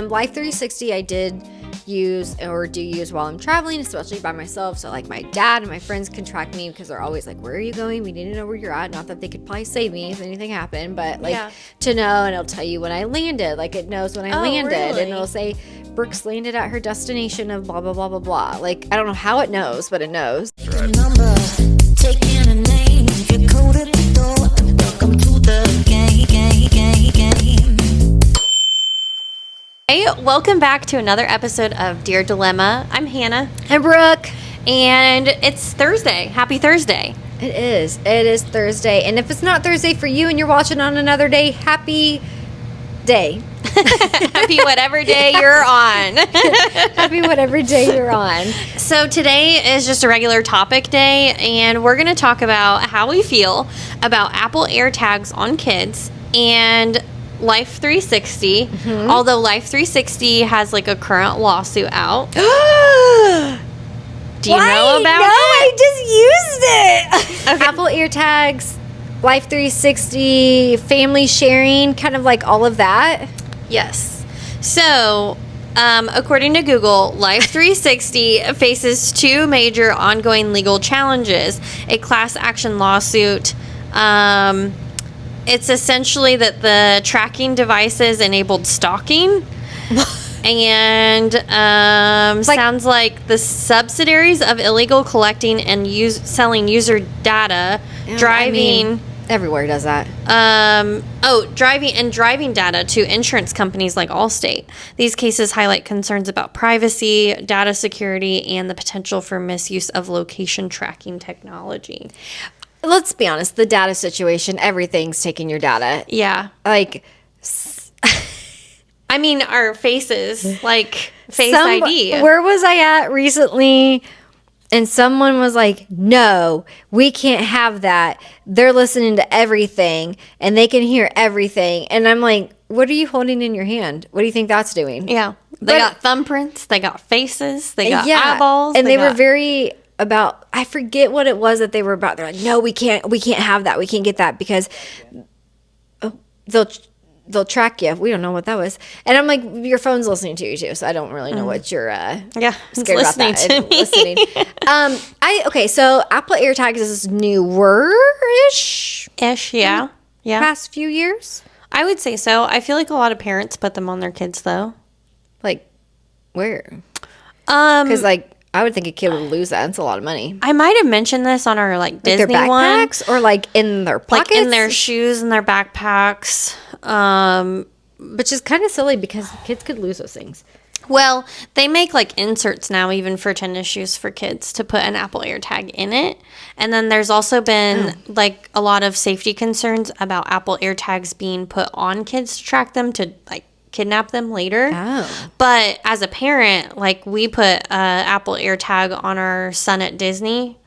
Life 360 I did use or do use while I'm traveling, especially by myself. So like my dad and my friends can track me because they're always like, where are you going? We need to know where you're at. Not that they could probably save me if anything happened, but like to know, and it'll tell you when I landed. Like it knows when I landed, really? And it'll say Brooks landed at her destination of blah blah blah blah blah. Like I don't know how it knows, but it knows. Hey, welcome back to another episode of Dear Dilemma. I'm Hannah. I'm Brooke. And it's Thursday. Happy Thursday. It is. It is Thursday. And if it's not Thursday for you and you're watching on another day, happy day. Happy whatever day you're on. Happy whatever day you're on. So today is just a regular topic day, and we're going to talk about how we feel about Apple AirTags on kids and Life 360, although Life 360 has like a current lawsuit out. Do you know about it? I just used it. Okay. Apple AirTags, Life 360, family sharing, kind of like all of that. Yes. So, according to Google, Life 360 faces two major ongoing legal challenges. A class action lawsuit. It's essentially that the tracking devices enabled stalking. And sounds like the subsidiaries of illegal collecting and selling user data, driving everywhere does that. Driving data to insurance companies like Allstate. These cases highlight concerns about privacy, data security, and the potential for misuse of location tracking technology. Let's be honest, the data situation, everything's taking your data. Yeah. Like, I mean, our faces, like Face ID. Where was I at recently? And someone was like, no, we can't have that. They're listening to everything and they can hear everything. And I'm like, what are you holding in your hand? What do you think that's doing? Yeah. They got thumbprints. They got faces. They got eyeballs. And they were very about, I forget what it was that they were about. They're like, no, we can't have that. We can't get that because they'll track you. We don't know what that was. And I'm like, your phone's listening to you too, so I don't really know what you're scared about that. Listening. Okay, so Apple AirTags is newer-ish. Yeah. Past few years. I would say so. I feel like a lot of parents put them on their kids though. Like where? Because I would think a kid would lose that. It's a lot of money. I might have mentioned this on our Disney their backpacks one. Or like in their pockets? Like in their shoes and their backpacks. Which is kind of silly because kids could lose those things. Well, they make like inserts now even for tennis shoes for kids to put an Apple AirTag in it. And then there's also been like a lot of safety concerns about Apple AirTags being put on kids to track them to like kidnap them later. But as a parent, like we put Apple AirTag on our son at Disney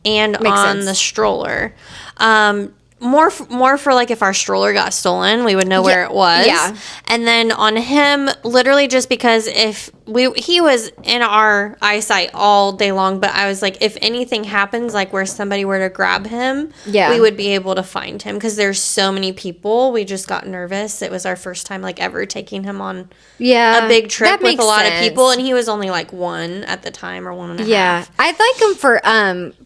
and on the stroller. More for like if our stroller got stolen, we would know where it was. Yeah. And then on him, literally just because he was in our eyesight all day long, but I was like, if anything happens, like where somebody were to grab him, we would be able to find him because there's so many people. We just got nervous. It was our first time like ever taking him on a big trip with a lot of people, and he was only like one at the time or 1.5. Yeah, I'd like them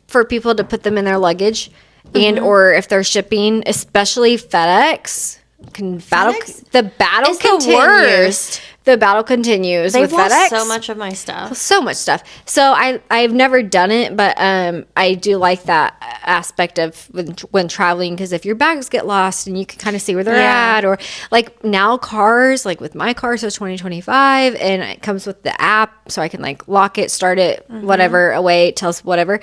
for people to put them in their luggage. And or if they're shipping, especially FedEx, the battle continues. The worst. The battle continues with FedEx. They've lost so much of my stuff. So much stuff. So I've never done it, but I do like that aspect of when traveling, because if your bags get lost and you can kind of see where they're at, or like now cars, like with my car, so it's 2025, and it comes with the app, so I can like lock it, start it, whatever, away, it tells whatever.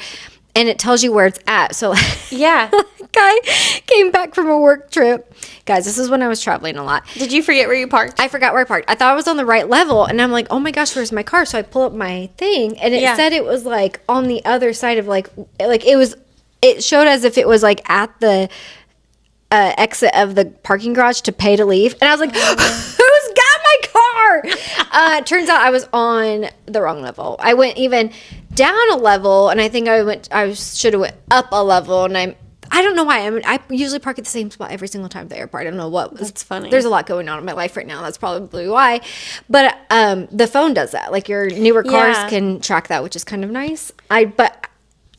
And it tells you where it's at. So, guy came back from a work trip. Guys, this is when I was traveling a lot. Did you forget where you parked? I forgot where I parked. I thought I was on the right level. And I'm like, oh my gosh, where's my car? So I pull up my thing. And it said it was like on the other side of like it showed as if it was like at the exit of the parking garage to pay to leave. And I was like, who's got my car? Turns out I was on the wrong level. I went even down a level, and I think I should have went up a level, and I don't know why. I mean, I usually park at the same spot every single time at the airport. I don't know what. That's funny. There's a lot going on in my life right now. That's probably why. But the phone does that. Like your newer cars can track that, which is kind of nice. But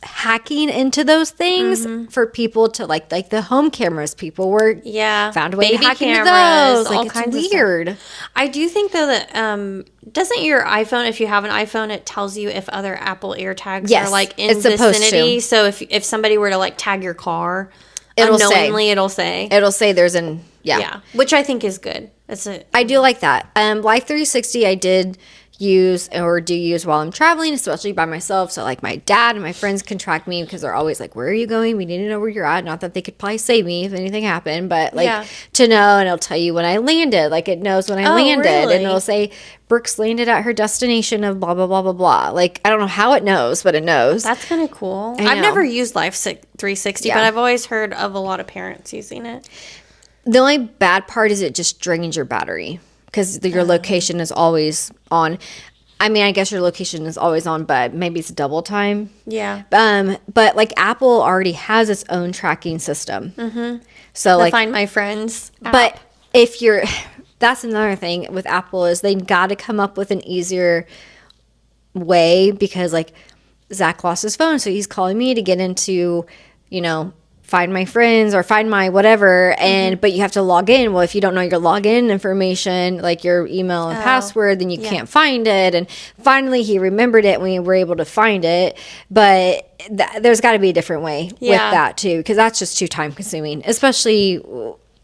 hacking into those things for people to like the home cameras, people were found a way to hack into those. Like, it's kinds weird. I do think though that doesn't your iPhone, if you have an iPhone, it tells you if other Apple AirTags are like in vicinity. So if somebody were to like tag your car unknowingly, it'll say there's an which I think is good. I do like that. Life 360 I did use while I'm traveling, especially by myself. So like my dad and my friends can track me because they're always like, where are you going? We need to know where you're at. Not that they could probably save me if anything happened, but like to know, and it'll tell you when I landed. Like it knows when I landed, really? And it'll say Brooks landed at her destination of blah, blah, blah, blah, blah. Like I don't know how it knows, but it knows. That's kind of cool. I've never used Life 360, but I've always heard of a lot of parents using it. The only bad part is it just drains your battery. Because your location is always on. I mean, I guess your location is always on, but maybe it's double time. Yeah. But like Apple already has its own tracking system. Mm-hmm. So like Find My Friends app. But that's another thing with Apple is they got to come up with an easier way, because like Zach lost his phone, so he's calling me to get into, Find My Friends or Find My whatever, but you have to log in. Well, if you don't know your login information, like your email and password, then you can't find it. And finally, he remembered it. And we were able to find it, but there's got to be a different way with that too, because that's just too time consuming. Especially,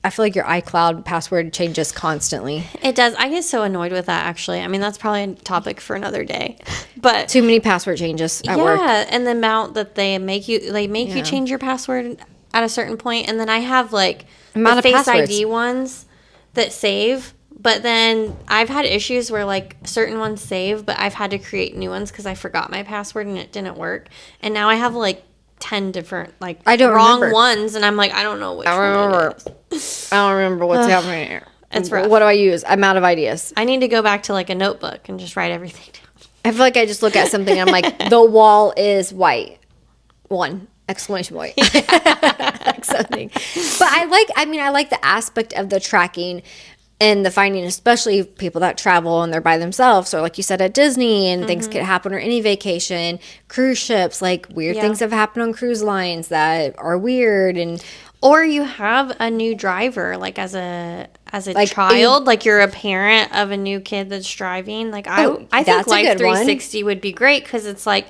I feel like your iCloud password changes constantly. It does. I get so annoyed with that. Actually, I mean that's probably a topic for another day. But too many password changes at work. Yeah, and the amount that they make you you change your password at a certain point, and then I have like the Face ID ones that save, but then I've had issues where like certain ones save, but I've had to create new ones because I forgot my password and it didn't work, and now I have like 10 different wrong ones, and I'm like, I don't know which one it is. I don't remember what's happening here. It's rough. What do I use? I'm out of ideas. I need to go back to like a notebook and just write everything down. I feel like I just look at something and I'm like, the wall is white. 1! Exclamation point. Something. But I like the aspect of the tracking and the finding, especially people that travel and they're by themselves. So like you said, at Disney, and things could happen, or any vacation, cruise ships, like weird things have happened on cruise lines that are weird. And or you have a new driver, like as a child, like you're a parent of a new kid that's driving. Like I think Life 360 would be great, because it's like,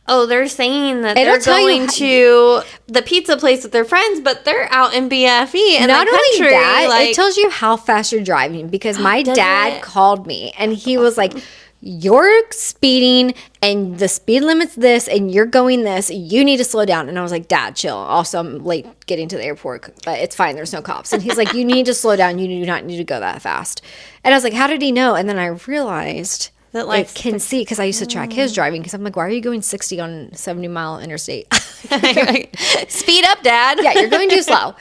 oh, they're saying that they're going to the pizza place with their friends, but they're out in BFE and not the country. Only that, it tells you how fast you're driving, because my dad called me and he was like, you're speeding and the speed limit's this and you're going this. You need to slow down. And I was like, Dad, chill. Also, I'm late getting to the airport, but it's fine. There's no cops. And he's like, you need to slow down. You do not need to go that fast. And I was like, how did he know? And then I realized that like can see, because I used to track his driving, because I'm like, why are you going 60 on 70-mile interstate? Speed up, Dad. Yeah, you're going too slow.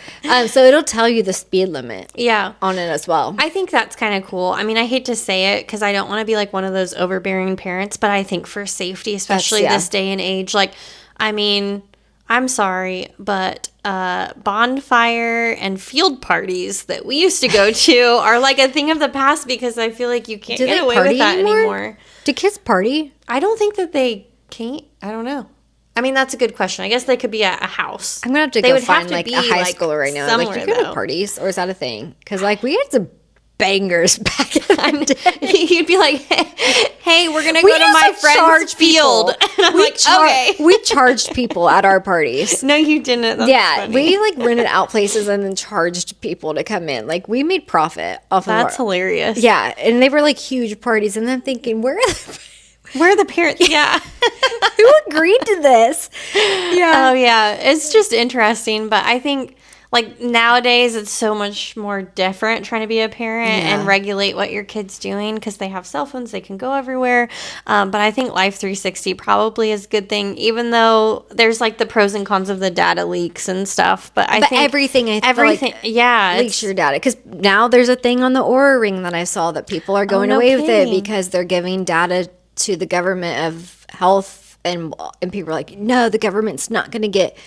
So it'll tell you the speed limit on it as well. I think that's kind of cool. I mean, I hate to say it because I don't want to be like one of those overbearing parents, but I think for safety, especially this day and age, like, I mean, I'm sorry, but bonfire and field parties that we used to go to are like a thing of the past, because I feel like you can't get away with that anymore. Do kids party? I don't think that they can't. I don't know. I mean, that's a good question. I guess they could be at a house. I'm going to have to go find like a high schooler right now. Like, you go to parties, or is that a thing? Because like we had some bangers back in the day. You'd be like, hey, we're going to go to my friend's field. And I'm like, okay. We charged people at our parties. No, you didn't. That's funny. We like rented out places and then charged people to come in. Like we made profit off of That's hilarious. Yeah. And they were like huge parties. And I'm thinking, where are the parents? Yeah. Who agreed to this? Yeah. Oh, yeah. It's just interesting. But I think like nowadays it's so much more different trying to be a parent and regulate what your kid's doing, because they have cell phones, they can go everywhere. But I think Life 360 probably is a good thing, even though there's like the pros and cons of the data leaks and stuff. But I think everything leaks your data, because now there's a thing on the Oura Ring that I saw that people are going away with it because they're giving data to the government of health, and people are like, no, the government's not going to get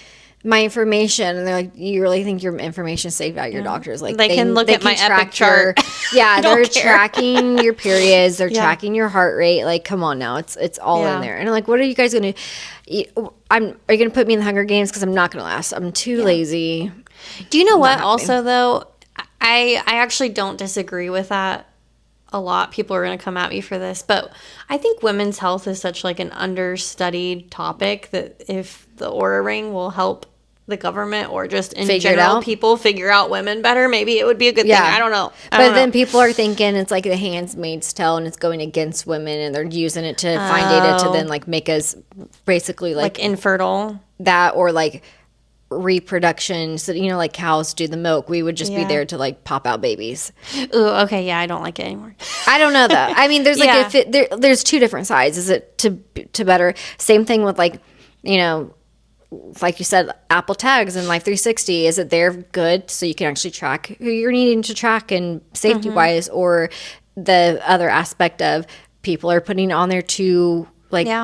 my information, and they're like, you really think your information is safe at your doctor's? Like They can look at my Epic chart. Yeah, they're care. tracking your periods, they're tracking your heart rate. Like, come on now, it's all in there. And I'm like, what are you guys gonna do? Are you gonna put me in the Hunger Games? Because I'm not gonna last. I'm too lazy. Do you know what? Also, though, I actually don't disagree with that a lot. People are going to come at me for this, but I think women's health is such like an understudied topic that if the Oura Ring will help the government or just in general people figure out women better, maybe it would be a good thing. I don't know. But then people are thinking it's like the Handmaid's Tale and it's going against women, and they're using it to find data to then like make us basically like infertile. That, or like reproduction, so like cows do the milk, we would just be there to like pop out babies. Ooh, okay, yeah, I don't like it anymore. I don't know though. I mean, there's like there's two different sides. Is it to better? Same thing with like like you said, Apple tags and Life 360. Is it they're good so you can actually track who you're needing to track and safety wise, or the other aspect of people are putting on there to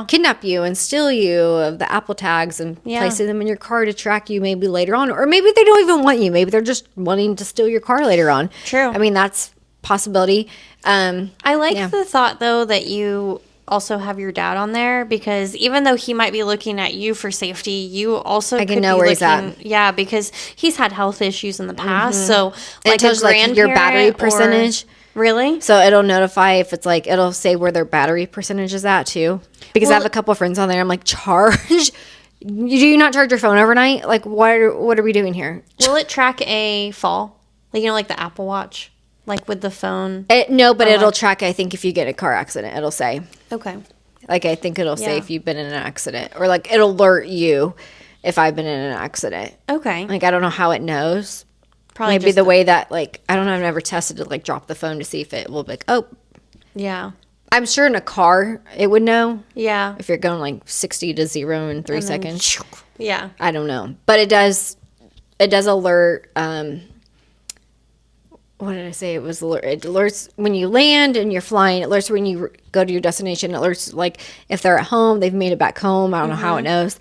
kidnap you and steal you of the Apple tags and placing them in your car to track you maybe later on. Or maybe they don't even want you. Maybe they're just wanting to steal your car later on. True. I mean, that's possibility. I like the thought, though, that you also have your dad on there, because even though he might be looking at you for safety, you also could know where he's at. Yeah, because he's had health issues in the past. So like it tells like your battery percentage. Really? So it'll notify if it's like, it'll say where their battery percentage is at too. Because I have a couple of friends on there. I'm like, do you not charge your phone overnight? Like, what are we doing here? Will it track a fall? Like, like the Apple Watch? Like with the phone? No, but it'll track, I think, if you get in a car accident, it'll say. Okay. Like, I think it'll say if you've been in an accident. Or like, it'll alert you if I've been in an accident. Okay. Like, I don't know how it knows. Probably maybe the way that, like, I don't know, I've never tested to like drop the phone to see if it will be like, oh. Yeah. I'm sure in a car it would know. Yeah. If you're going like 60 to 0 in 3 seconds. Yeah. I don't know. But it does alert, what did I say? It alerts when you land and you're flying. It alerts when you go to your destination. It alerts like if they're at home, they've made it back home. I don't know how it knows.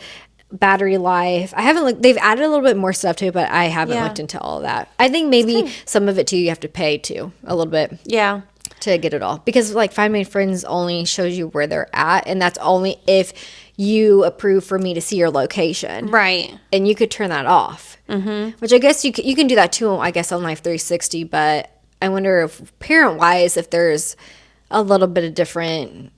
Battery life. I haven't looked. They've added a little bit more stuff to it, but I haven't looked into all of that. I think maybe some of it too you have to pay too a little bit. Yeah. To get it all, because like Find My Friends only shows you where they're at, and that's only if you approve for me to see your location, right? And you could turn that off, which I guess you can do that too. I guess on Life 360, but I wonder if parent wise, if there's a little bit of different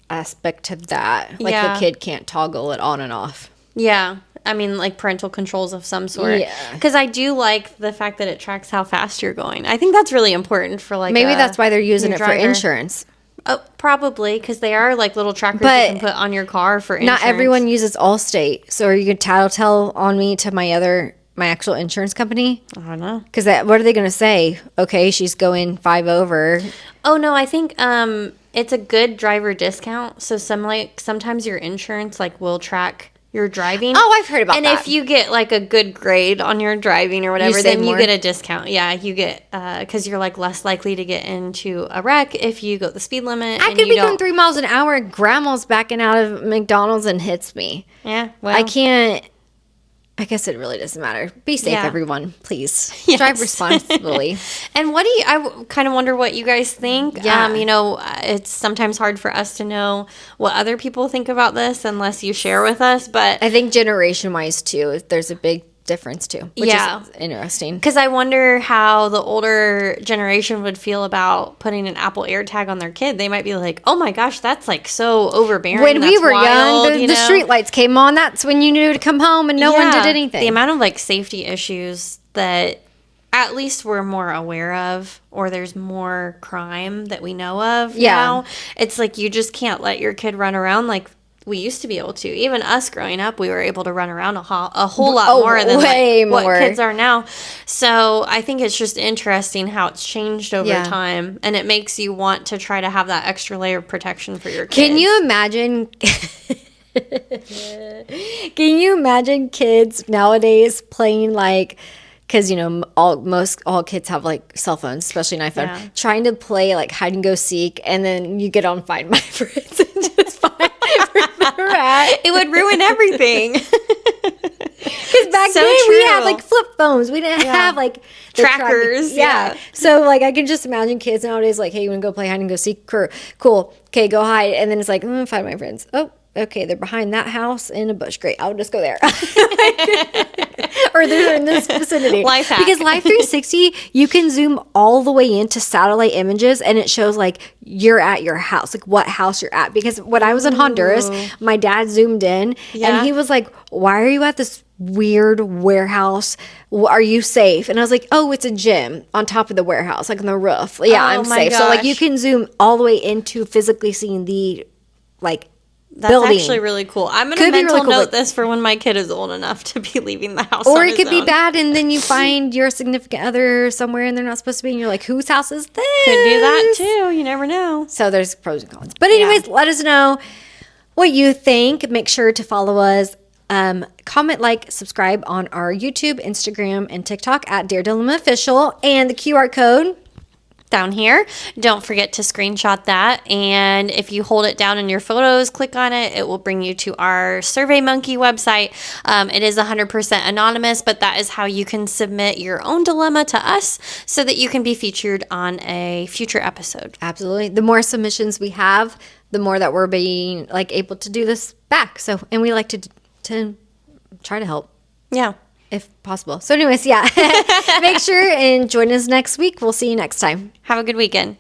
aspect to that, like the kid can't toggle it on and off. Yeah. I mean, like parental controls of some sort. Yeah. Because I do like the fact that it tracks how fast you're going. I think that's really important for like maybe that's why they're using it for insurance. Oh, probably, because they are like little trackers you can put on your car for insurance. Not everyone uses Allstate, so are you going to tattletale on me to my actual insurance company? I don't know. Because what are they going to say? Okay, she's going 5 over. Oh no, I think it's a good driver discount. So sometimes your insurance like will track your driving. Oh, I've heard about that. And if you get like a good grade on your driving or whatever, then you get a discount. Yeah, you get because you're like less likely to get into a wreck if you go the speed limit. I could be going 3 miles an hour and grandma's backing out of McDonald's and hits me. Yeah, well, I can't. I guess it really doesn't matter. Be safe, everyone. Please drive responsibly. And I kind of wonder what you guys think. Yeah. It's sometimes hard for us to know what other people think about this unless you share with us. But I think generation-wise, too, there's a big difference, too, which is interesting. Because I wonder how the older generation would feel about putting an Apple AirTag on their kid. They might be like, oh my gosh, that's like so overbearing. When we were young, the street lights came on. That's when you knew to come home and no one did anything. The amount of like safety issues that at least we're more aware of, or there's more crime that we know of now. It's like you just can't let your kid run around like we used to be able to. Even us growing up, we were able to run around a whole lot more than what kids are now. So I think it's just interesting how it's changed over time, and it makes you want to try to have that extra layer of protection for your kids. Can you imagine? Can you imagine kids nowadays playing like? Because, all kids have, like, cell phones, especially an iPhone. Yeah. Trying to play, like, hide and go seek, and then you get on Find My Friends and just find where they're at. It would ruin everything. Because back So then we true. had like flip phones. We didn't have like the Trackers, yeah. So like I can just imagine kids nowadays like, hey, you want to go play hide and go seek? Cool. Okay, go hide. And then it's like, find my friends. Oh, okay, they're behind that house in a bush. Great, I'll just go there. Or they're in this vicinity. Life hack. Because Life 360, you can zoom all the way into satellite images and it shows like you're at your house, like what house you're at. Because when I was in Honduras, my dad zoomed in Yeah. and he was like, why are you at this weird warehouse? Are you safe? And I was like, oh, it's a gym on top of the warehouse, like on the roof. Yeah, Oh I'm my safe. So like you gosh. can zoom all the way into physically seeing the like That's building. actually really cool. I'm going Could to be mental really cool, note but- this for when my kid is old enough to be leaving the house. Or on it could his be own. bad and then you find your significant other somewhere and they're not supposed to be and you're like, whose house is this? Could do that too. You never know. So there's pros and cons. But anyways, let us know what you think. Make sure to follow us. Comment, like, subscribe on our YouTube, Instagram, and TikTok at Dear Dilemma Official. And the QR code. Down here. Don't forget to screenshot that. And if you hold it down in your photos, click on it, it will bring you to our SurveyMonkey website. It is 100% anonymous, but that is how you can submit your own dilemma to us so that you can be featured on a future episode. Absolutely. The more submissions we have, the more that we're being like able to do this back. So, and we like to try to help Yeah. if possible. So anyways, yeah, make sure and join us next week. We'll see you next time. Have a good weekend.